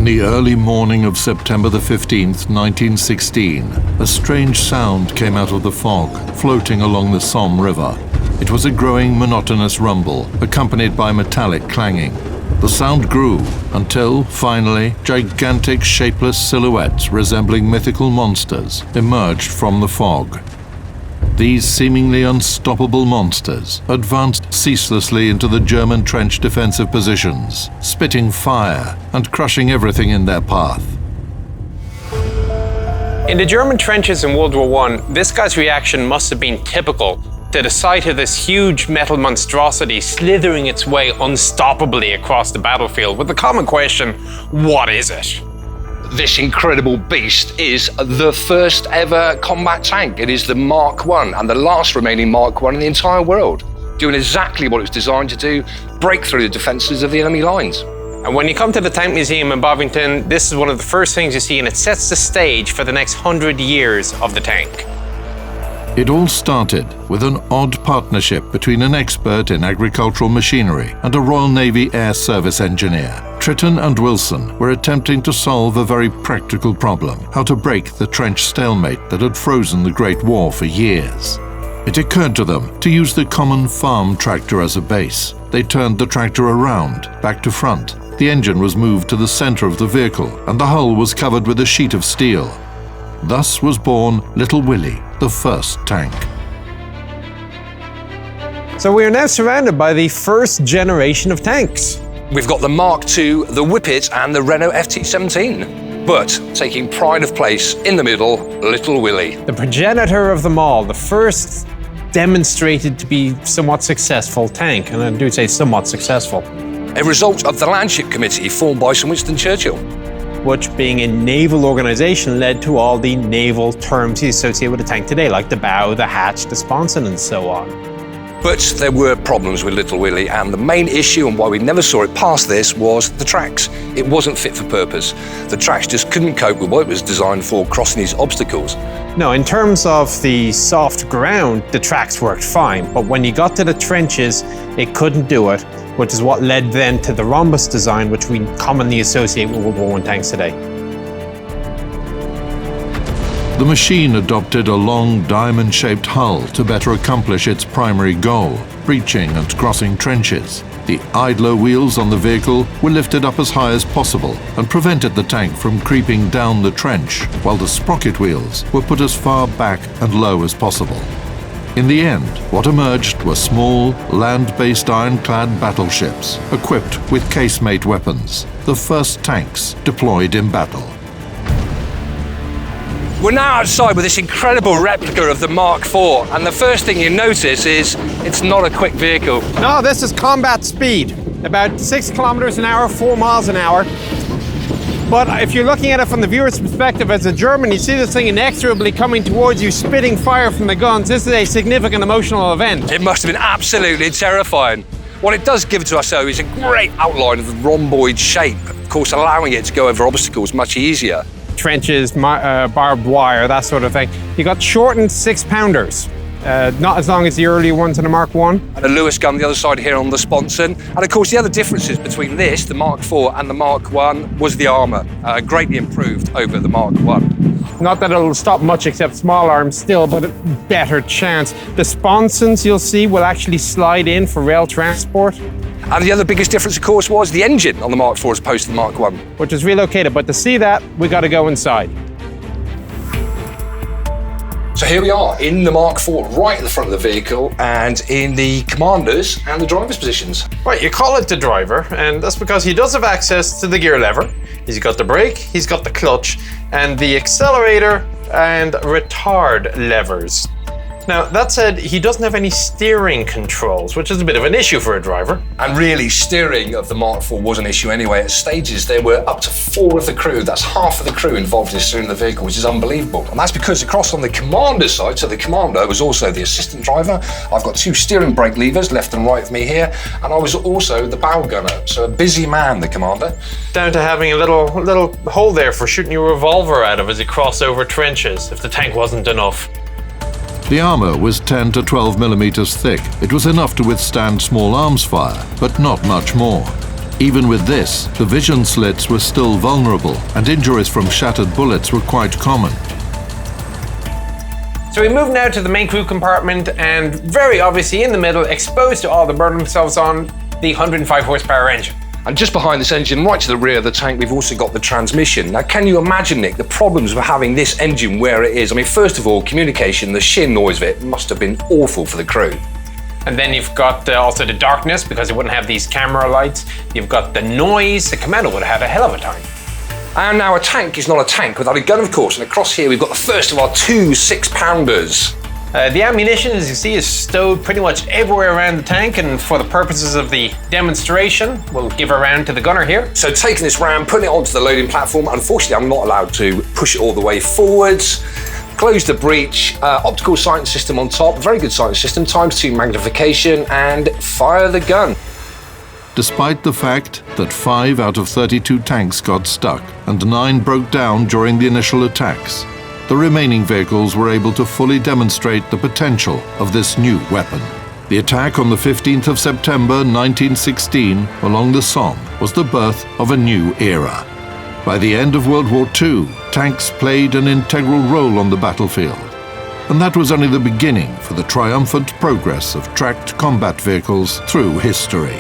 the early morning of September the 15th, 1916, a strange sound came out of the fog, floating along the Somme River. It was a growing monotonous rumble, accompanied by metallic clanging. The sound grew until, finally, gigantic shapeless silhouettes resembling mythical monsters emerged from the fog. These seemingly unstoppable monsters advanced ceaselessly into the German trench defensive positions, spitting fire and crushing everything in their path. In the German trenches in World War I, this guy's reaction must have been typical to the sight of this huge metal monstrosity slithering its way unstoppably across the battlefield with the common question, what is it? This incredible beast is the first ever combat tank. It is the Mark I and the last remaining Mark I in the entire world, doing exactly what it was designed to do, break through the defences of the enemy lines. And when you come to the Tank Museum in Bovington, this is one of the first things you see, and it sets the stage for the next 100 years of the tank. It all started with an odd partnership between an expert in agricultural machinery and a Royal Navy Air Service engineer. Tritton and Wilson were attempting to solve a very practical problem: how to break the trench stalemate that had frozen the Great War for years. It occurred to them to use the common farm tractor as a base. They turned the tractor around, back to front. The engine was moved to the center of the vehicle, and the hull was covered with a sheet of steel. Thus was born Little Willie, the first tank. So we are now surrounded by the first generation of tanks. We've got the Mark II, the Whippet and the Renault FT17. But taking pride of place in the middle, Little Willie. The progenitor of them all, the first demonstrated to be somewhat successful tank, and I do say somewhat successful. A result of the Landship Committee formed by Sir Winston Churchill. Which, being a naval organisation, led to all the naval terms you associate with a tank today, like the bow, the hatch, the sponson, and so on. But there were problems with Little Willie, and the main issue and why we never saw it past this was the tracks. It wasn't fit for purpose. The tracks just couldn't cope with what it was designed for, crossing these obstacles. No, in terms of the soft ground, the tracks worked fine, but when you got to the trenches, it couldn't do it, which is what led then to the rhombus design, which we commonly associate with World War I tanks today. The machine adopted a long diamond-shaped hull to better accomplish its primary goal, breaching and crossing trenches. The idler wheels on the vehicle were lifted up as high as possible and prevented the tank from creeping down the trench, while the sprocket wheels were put as far back and low as possible. In the end, what emerged were small, land-based ironclad battleships equipped with casemate weapons, the first tanks deployed in battle. We're now outside with this incredible replica of the Mark IV, and the first thing you notice is it's not a quick vehicle. No, this is combat speed. About 6 kilometers an hour, 4 miles an hour. But if you're looking at it from the viewer's perspective as a German, you see this thing inexorably coming towards you, spitting fire from the guns. This is a significant emotional event. It must have been absolutely terrifying. What it does give to us, though, is a great outline of the rhomboid shape, of course allowing it to go over obstacles much easier. Trenches, barbed wire, that sort of thing. You got shortened 6-pounders. Not as long as the earlier ones in the Mark I. And a Lewis gun the other side here on the sponson. And of course the other differences between this, the Mark IV and the Mark I, was the armour, greatly improved over the Mark I. Not that it'll stop much except small arms still, but a better chance. The sponsons you'll see will actually slide in for rail transport. And the other biggest difference, of course, was the engine on the Mark IV as opposed to the Mark I. Which is relocated, but to see that, we got to go inside. So here we are in the Mark IV, right at the front of the vehicle, and in the commander's and the driver's positions. Right, you call it the driver, and that's because he does have access to the gear lever. He's got the brake, he's got the clutch, and the accelerator and retard levers. Now, that said, he doesn't have any steering controls, which is a bit of an issue for a driver. And really, steering of the Mark IV was an issue anyway. At stages, there were up to 4 of the crew, that's half of the crew involved in steering the vehicle, which is unbelievable. And that's because across on the commander's side, so the commander was also the assistant driver. I've got 2 steering brake levers, left and right of me here, and I was also the bow gunner, so a busy man, the commander. Down to having a little hole there for shooting your revolver out of as you cross over trenches, if the tank wasn't enough. The armour was 10 to 12 millimeters thick. It was enough to withstand small arms fire, but not much more. Even with this, the vision slits were still vulnerable, and injuries from shattered bullets were quite common. So we move now to the main crew compartment, and very obviously in the middle, exposed to all the burn themselves on, the 105 horsepower engine. And just behind this engine, right to the rear of the tank, we've also got the transmission. Now, can you imagine, Nick, the problems with having this engine where it is? I mean, first of all, communication, the sheer noise of it must have been awful for the crew. And then you've got also the darkness, because it wouldn't have these camera lights. You've got the noise. The commando would have had a hell of a time. And now a tank is not a tank without a gun, of course. And across here, we've got the first of our 2 6-pounders. The ammunition, as you see, is stowed pretty much everywhere around the tank, and for the purposes of the demonstration, we'll give a round to the gunner here. So taking this round, putting it onto the loading platform. Unfortunately, I'm not allowed to push it all the way forwards. Close the breech, optical sighting system on top, very good sighting system, ×2 magnification, and fire the gun. Despite the fact that 5 out of 32 tanks got stuck and 9 broke down during the initial attacks, the remaining vehicles were able to fully demonstrate the potential of this new weapon. The attack on the 15th of September 1916 along the Somme was the birth of a new era. By the end of World War II, tanks played an integral role on the battlefield. And that was only the beginning for the triumphant progress of tracked combat vehicles through history.